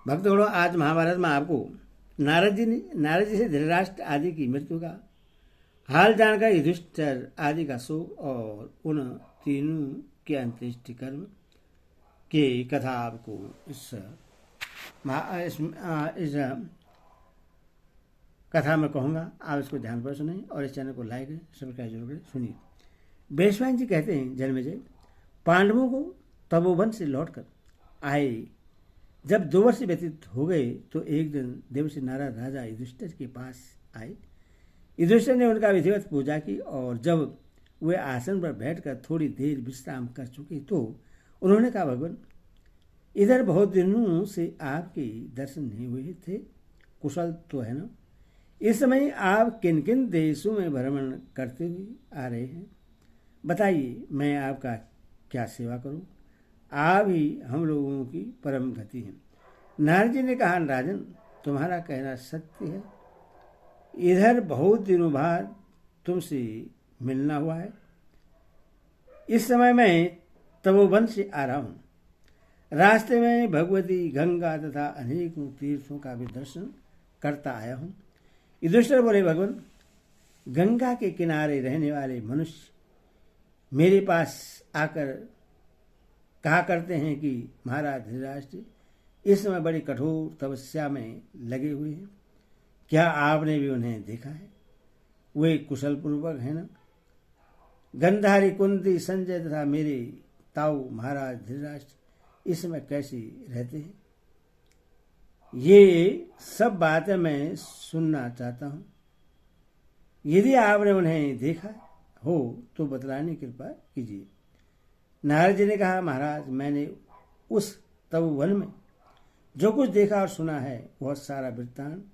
भक्तगणों, आज महाभारत में आपको नारद जी से धृतराष्ट्र आदि की मृत्यु का हाल जानकर युधिष्ठिर आदि का शोक और उन तीनों के अंत्येष्टि कर्म की कथा आपको इस कथा में कहूँगा। आप इसको ध्यान पर सुनें और इस चैनल को लाइक करें, सब्सक्राइब जरूर करें। सुनिए। बेशवान जी कहते हैं, जन्मेजय पांडवों को तपोवन से लौटकर आए जब 2 वर्ष व्यतीत हो गए तो एक दिन देवर्षि नारद राजा युधिष्ठिर के पास आए। युधिष्ठिर ने उनका विधिवत पूजा की और जब वे आसन पर बैठकर थोड़ी देर विश्राम कर चुके तो उन्होंने कहा, भगवान, इधर बहुत दिनों से आपके दर्शन नहीं हुए थे, कुशल तो है ना? इस समय आप किन किन देशों में भ्रमण करते हुए आ रहे हैं? बताइए, मैं आपका क्या सेवा करूं? आप ही हम लोगों की परम गति हैं। नारद जी ने कहा, राजन, तुम्हारा कहना सत्य है। इधर बहुत दिनों बाद तुमसे मिलना हुआ है। इस समय मैं तपोवन से आ रहा हूं। रास्ते में भगवती गंगा तथा अनेकों तीर्थों का भी दर्शन करता आया हूं। युधिष्ठिर बोले, भगवान, गंगा के किनारे रहने वाले मनुष्य मेरे पास आकर कहा करते हैं कि महाराज धृतराष्ट्र इस समय बड़ी कठोर तपस्या में लगे हुए हैं। क्या आपने भी उन्हें देखा है? वे कुशल पूर्वक है ना? गंधारी, कुंती, संजय तथा मेरे ताऊ महाराज धृतराष्ट्र इस समय कैसे रहते हैं? ये सब बातें मैं सुनना चाहता हूं। यदि आपने उन्हें देखा हो तो बतलाने की कृपा कीजिए। नारद जी ने कहा, महाराज, मैंने उस तपोवन में जो कुछ देखा और सुना है वह सारा वृत्तांत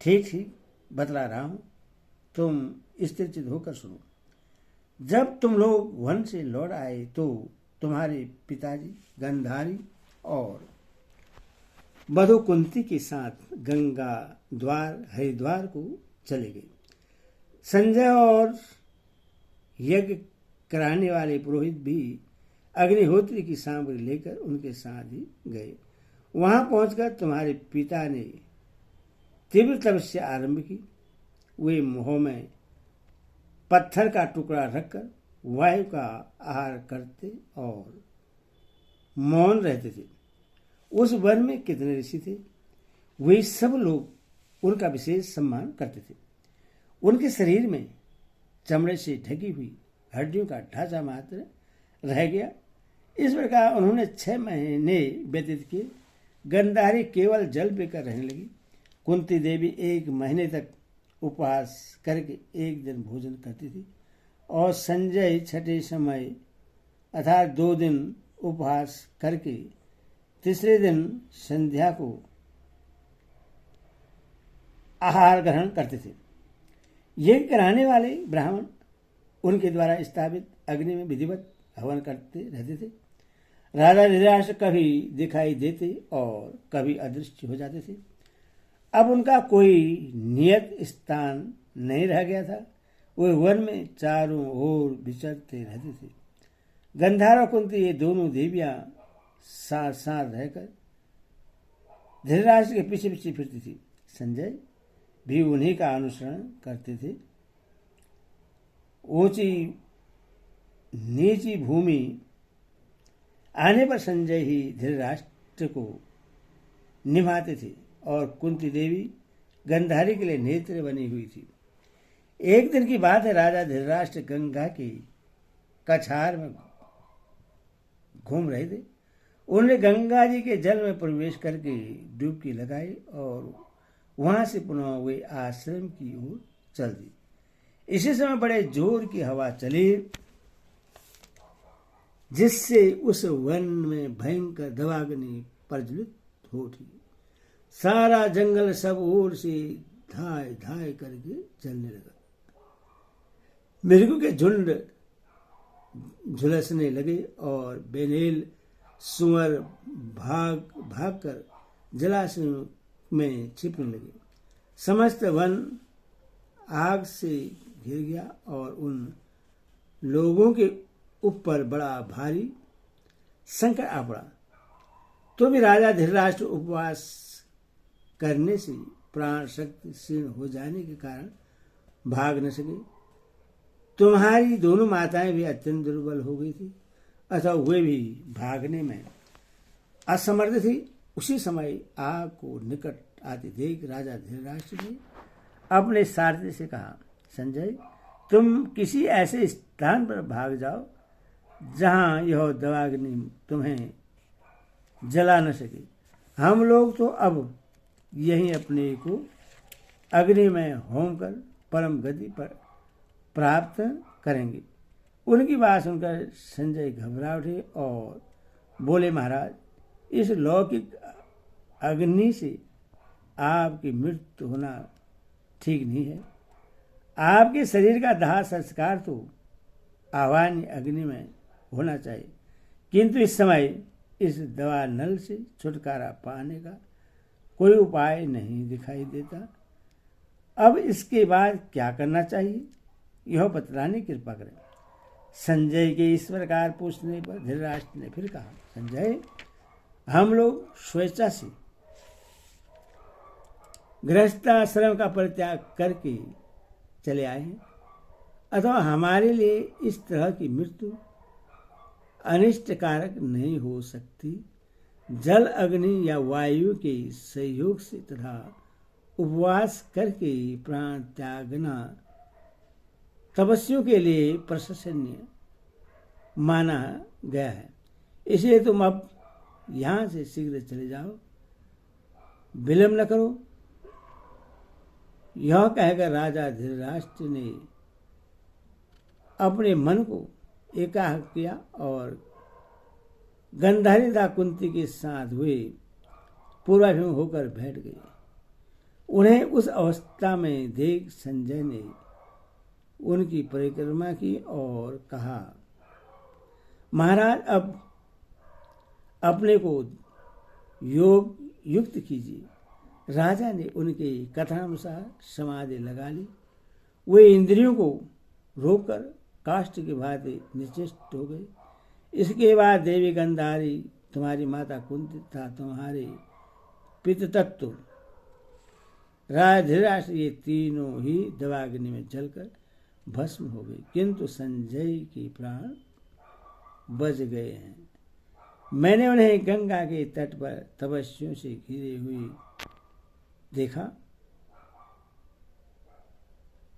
ठीक ठीक बतला रहा हूं। तुम स्थिरचित होकर सुनो। जब तुम लोग वन से लौट आए तो तुम्हारे पिताजी गंधारी और वधु कुंती के साथ गंगा द्वार हरिद्वार को चले गए। संजय और यज्ञ कराने वाले पुरोहित भी अग्निहोत्री की सामग्री लेकर उनके साथ ही गए। वहां पहुंचकर तुम्हारे पिता ने तीव्र तपस्या आरंभ की। वे मुंह में पत्थर का टुकड़ा रखकर वायु का आहार करते और मौन रहते थे। उस वन में कितने ऋषि थे, वे सब लोग उनका विशेष सम्मान करते थे। उनके शरीर में चमड़े से ढकी हुई हड्डियों का ढांचा मात्र रह गया। इस प्रकार उन्होंने 6 महीने व्यतीत किए। गंधारी केवल जल पीकर रहने लगी। कुंती देवी 1 महीने तक उपवास करके एक दिन भोजन करती थी और संजय 6ठे समय अर्थात 2 दिन उपवास करके तीसरे दिन संध्या को आहार ग्रहण करते थे। ये कराने वाले ब्राह्मण उनके द्वारा स्थापित अग्नि में विधिवत हवन करते रहते थे। राजा धृतराष्ट्र कभी दिखाई देते और कभी अदृश्य हो जाते थे। अब उनका कोई नियत स्थान नहीं रह गया था। वे वन में चारों ओर विचरते रहते थे। गंधार और कुंती ये दोनों देवियां साथ साथ रहकर धृतराष्ट्र के पीछे पीछे फिरती थी। संजय भी उन्हीं का अनुसरण करते थे। ऊंची नीची भूमि आने पर संजय ही धृतराष्ट्र को निभाते थे और कुंती देवी गंधारी के लिए नेत्र बनी हुई थी। एक दिन की बात है, राजा धृतराष्ट्र गंगा की कछार में घूम रहे थे। उन्होंने गंगा जी के जल में प्रवेश करके डुबकी लगाई और वहां से पुनः वे आश्रम की ओर चल दी। इसी समय बड़े जोर की हवा चली जिससे उस वन में भयंकर दवाग्नि प्रज्वलित हो उठी। सारा जंगल सब ओर से धाय धाय करके चलने लगा। मृगों के झुंड झुलसने लगे और बेनेल सुअर भाग भाग कर जलाशयों में छिपने लगे। समस्त वन आग से घिर गया और उन लोगों के ऊपर बड़ा भारी संकट आ पड़ा। तो भी राजा धृतराष्ट्र उपवास करने से प्राण शक्ति क्षीण हो जाने के कारण भाग न सके। तुम्हारी दोनों माताएं भी अत्यंत दुर्बल हो गई थी, अतः वे भी भागने में असमर्थ थी। उसी समय आग को निकट आते देख राजा धृतराष्ट्र ने अपने सारथी से कहा, संजय, तुम किसी ऐसे स्थान पर भाग जाओ जहां यह दवाग्नि तुम्हें जला न सके। हम लोग तो अब यहीं अपने को अग्नि में होम कर परम गति पर प्राप्त करेंगे। उनकी बात सुनकर संजय घबरा उठे और बोले, महाराज, इस लौकिक अग्नि से आपकी मृत्यु होना ठीक नहीं है। आपके शरीर का दाह संस्कार तो आह्वान्य अग्नि में होना चाहिए, किंतु इस समय इस दवा नल से छुटकारा पाने का कोई उपाय नहीं दिखाई देता। अब इसके बाद क्या करना चाहिए, यह बतलाने की कृपा करें। संजय के इस प्रकार पूछने पर धृतराष्ट्र ने फिर कहा, संजय, हम लोग स्वेच्छा से गृहस्थाश्रम का परित्याग करके चले आए हैं, अथवा हमारे लिए इस तरह की मृत्यु अनिष्टकारक नहीं हो सकती। जल, अग्नि या वायु के सहयोग से तथा उपवास करके प्राण त्यागना तपस्वियों के लिए प्रशंसनीय माना गया है। इसलिए तुम अब यहां से शीघ्र चले जाओ, विलंब न करो। यह कहकर राजा धृतराष्ट्र ने अपने मन को एकाग्र किया और गंधारी तथा कुंती के साथ वे पूर्वाभिमुख होकर बैठ गए। उन्हें उस अवस्था में देख संजय ने उनकी परिक्रमा की और कहा, महाराज, अब अपने को योग युक्त कीजिए। राजा ने उनके कथनानुसार समाधि लगा ली। वे इंद्रियों को रोककर काष्ठ की भांति निश्चेष्ट हो गए। इसके बाद देवी गंधारी, तुम्हारी माता कुंती तथा तुम्हारे पितृतत्व राजा धृतराष्ट्र, ये तीनों ही दवाग्नि में जलकर भस्म हो गए, किंतु संजय के प्राण बच गए हैं। मैंने उन्हें गंगा के तट पर तपस्वियों से घिरे हुए देखा।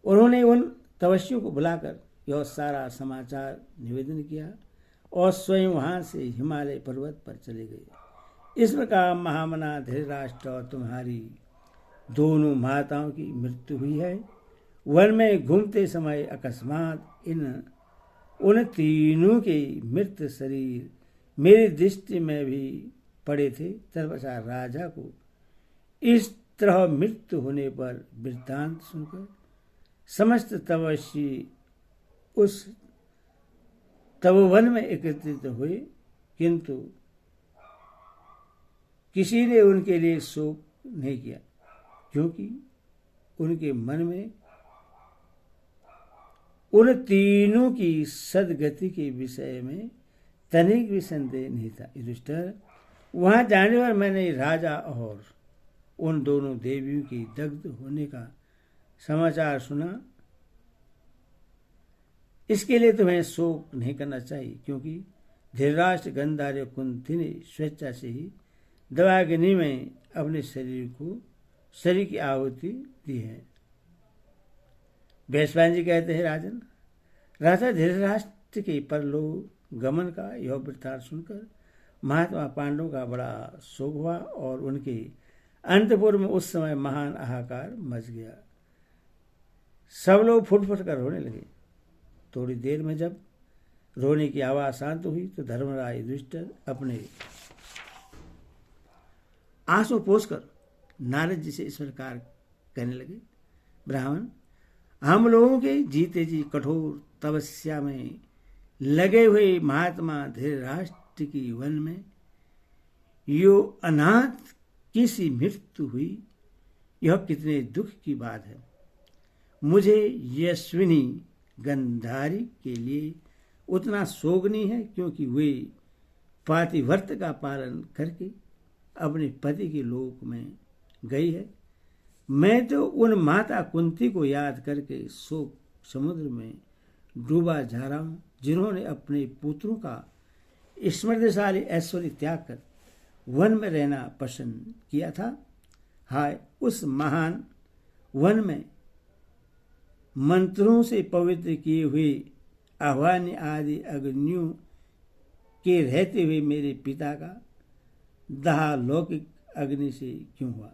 उन्होंने उन तपस्वियों को बुलाकर यह सारा समाचार निवेदन किया और स्वयं वहां से हिमालय पर्वत पर चले गए। इस प्रकार महामना धृतराष्ट्र और तुम्हारी दोनों माताओं की मृत्यु हुई है। वन में घूमते समय अकस्मात उन तीनों के मृत शरीर मेरी दृष्टि में भी पड़े थे। तत्पश्चात राजा को इस तरह मृत्यु होने पर वृत्तांत सुनकर समस्त तपस्वी उस तपोवन में एकत्रित हुए, किंतु किसी ने उनके लिए शोक नहीं किया, क्योंकि उनके मन में उन तीनों की सदगति के विषय में तनिक भी संदेह नहीं था। युधिष्ठिर, वहां जाने पर मैंने राजा और उन दोनों देवियों की दग्ध होने का समाचार सुना। इसके लिए तुम्हें शोक नहीं करना चाहिए, क्योंकि धृतराष्ट्र, गंधारी और कुंती ने स्वेच्छा से ही दवाग्नि में अपने शरीर की आहुति दी है। वैश्वान जी कहते हैं, राजन, राजा धृतराष्ट्र के परलोक गमन का यह वृत्तांत सुनकर महात्मा पांडवों का बड़ा शोक हुआ और उनके अंतपुर में उस समय महान हाहाकार मच गया। सब लोग फुट फुट कर रोने लगे। थोड़ी देर में जब रोने की आवाज शांत हुई तो धर्मराज युधिष्ठिर अपने आंसू पोंछकर नारद जी से इस प्रकार कहने लगे, ब्राह्मण, हम लोगों के जीते जी कठोर तपस्या में लगे हुए महात्मा धृतराष्ट्र की वन में यो अनाथ किसी मृत्यु हुई, यह कितने दुख की बात है। मुझे यशस्विनी गंधारी के लिए उतना शोक नहीं है, क्योंकि वे पातिव्रत का पालन करके अपने पति के लोक में गई है। मैं तो उन माता कुंती को याद करके शोक समुद्र में डूबा जा रहा हूं, जिन्होंने अपने पुत्रों का स्मृतिशाली ऐश्वर्य त्याग कर वन में रहना पसंद किया था। हाय उस महान वन में मंत्रों से पवित्र किए हुए आह्वान आदि अग्नियों के रहते हुए मेरे पिता का दाह लौकिक अग्नि से क्यों हुआ?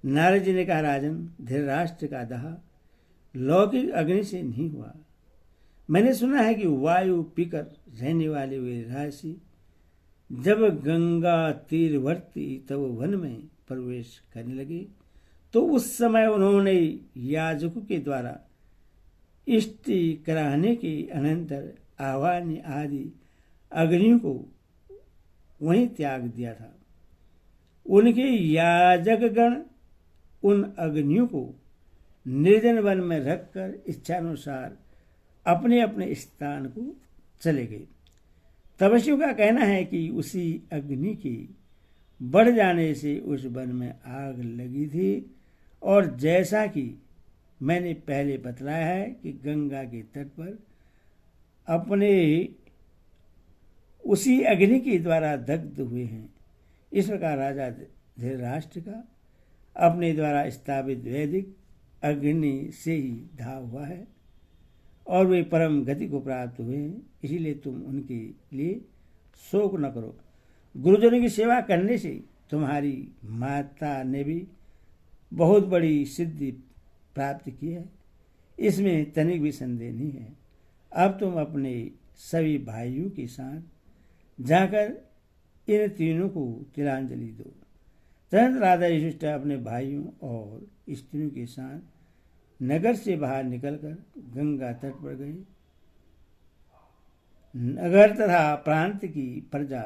नारद जी ने कहा, राजन, धृतराष्ट्र का दाह लौकिक अग्नि से नहीं हुआ। मैंने सुना है कि वायु पीकर रहने वाले वे राशि जब गंगा तीरवर्ती तब वन में प्रवेश करने लगे तो उस समय उन्होंने याजकों के द्वारा इष्टि कराने के अनंतर आह्वान आदि अग्नियों को वहीं त्याग दिया था। उनके याजकगण उन अग्नियों को निर्जन वन में रखकर इच्छानुसार अपने अपने स्थान को चले गए। तपस्वियों का कहना है कि उसी अग्नि के बढ़ जाने से उस वन में आग लगी थी और जैसा कि मैंने पहले बतलाया है कि गंगा के तट पर अपने उसी अग्नि के द्वारा दग्ध हुए हैं। इस प्रकार राजा धृतराष्ट्र का अपने द्वारा स्थापित वैदिक अग्नि से ही दाह हुआ है और वे परम गति को प्राप्त हुए हैं। इसीलिए तुम उनके लिए शोक न करो। गुरुजनों की सेवा करने से तुम्हारी माता ने भी बहुत बड़ी सिद्धि प्राप्त की है, इसमें तनिक भी संदेह नहीं है। अब तुम अपने सभी भाइयों के साथ जाकर इन तीनों को तिलांजलि दो। तुरंत राजा युधिष्ठिर अपने भाइयों और स्त्रियों के साथ नगर से बाहर निकलकर गंगा तट पर गए। नगर तथा प्रांत की प्रजा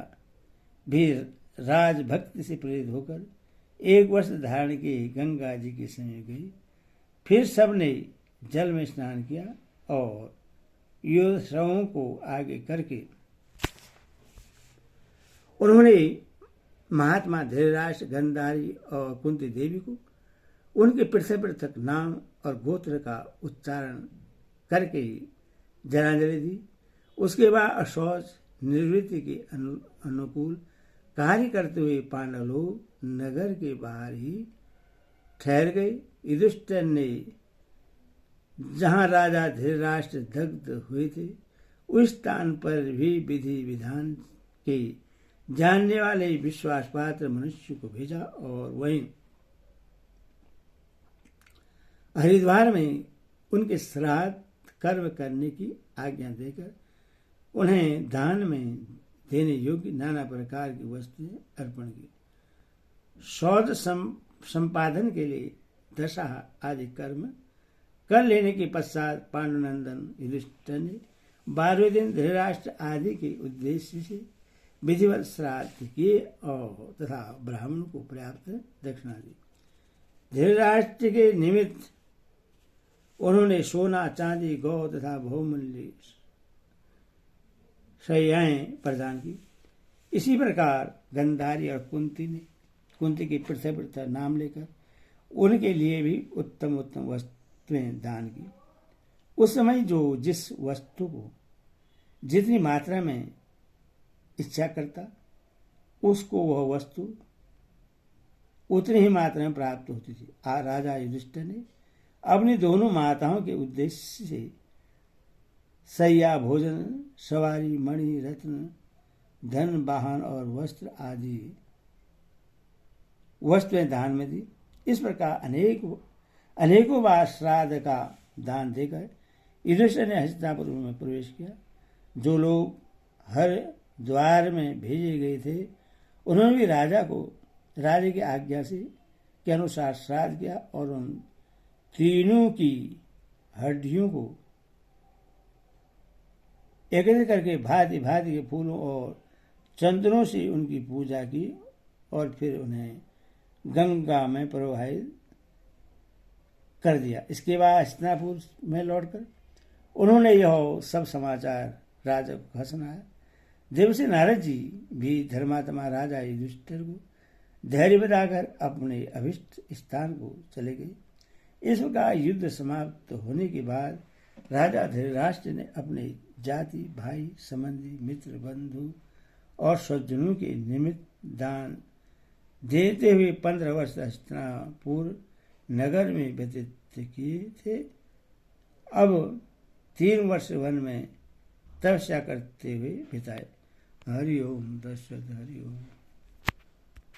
भी राजभक्ति से प्रेरित होकर एक वर्ष धारण के गंगा जी के समीप गई। फिर सबने जल में स्नान किया और योद्धाओं को आगे करके उन्होंने महात्मा धृतराष्ट्र, गांधारी और कुंती देवी को उनके पृथक पृथक नाम और गोत्र का उच्चारण करके जलांजलि दी। उसके बाद अशौच निवृत्ति के अनुकूल कार्य करते हुए पांडव लोग नगर के बाहर ही ठहर गए। युधिष्ठिर ने जहां राजा धृतराष्ट्र दग्ध हुए थे उस स्थान पर भी विधि विधान के जानने वाले विश्वास पात्र मनुष्य को भेजा और वहीं हरिद्वार में उनके श्राद्ध कर्म करने की आज्ञा देकर उन्हें दान में देने योग्य नाना प्रकार की वस्तुएं अर्पण की। शौच संपादन के लिए दशा आदि कर्म कर लेने के पश्चात पांडुनंदन युधिष्ठिर ने 12वें दिन धृतराष्ट्र आदि के उद्देश्य से विधिवत श्राद्ध किए और तथा ब्राह्मणों को पर्याप्त दक्षिणा दी। धृतराष्ट्र के निमित्त उन्होंने सोना, चांदी, गौ तथा बहुमूल्य शैयाएं प्रदान की। इसी प्रकार गांधारी और कुंती के पृथक पृथक नाम लेकर उनके लिए भी उत्तम उत्तम वस्तुएं दान की। उस समय जो जिस वस्तु को जितनी मात्रा में इच्छा करता उसको वह वस्तु उतनी ही मात्रा में प्राप्त होती थी। राजा युधिष्ठिर ने अपनी दोनों माताओं के उद्देश्य से सैया, भोजन, सवारी, मणि, रत्न, धन, वाहन और वस्त्र आदि वस्तुएं दान में दी। इस प्रकार अनेकों बार श्राद्ध का दान देकर युधिष्ठिर ने हस्तिनापुर में प्रवेश किया। जो लोग हर द्वार में भेजे गए थे उन्होंने भी राजा की आज्ञा से के अनुसार श्राद्ध किया और उन तीनों की हड्डियों को एकत्रित करके भांति भांति के फूलों और चंदनों से उनकी पूजा की और फिर उन्हें गंगा में प्रवाहित कर दिया। इसके बाद हस्तिनापुर में लौटकर उन्होंने यह सब समाचार राजा को सुनाया। देवसे नारद जी भी धर्मात्मा राजा युधिष्ठिर को धैर्य बताकर अपने अभिष्ट स्थान को चले गए। इस प्रकार युद्ध समाप्त होने के बाद राजा धृतराष्ट्र ने अपने जाति, भाई, संबंधी, मित्र, बंधु और स्वजनों के निमित्त दान देते हुए 15 वर्ष हस्तिनापुर नगर में व्यतीत किए थे। अब 3 वर्ष वन में तपस्या करते हुए बिताए। हरि ओम दशरथ हरि ओम।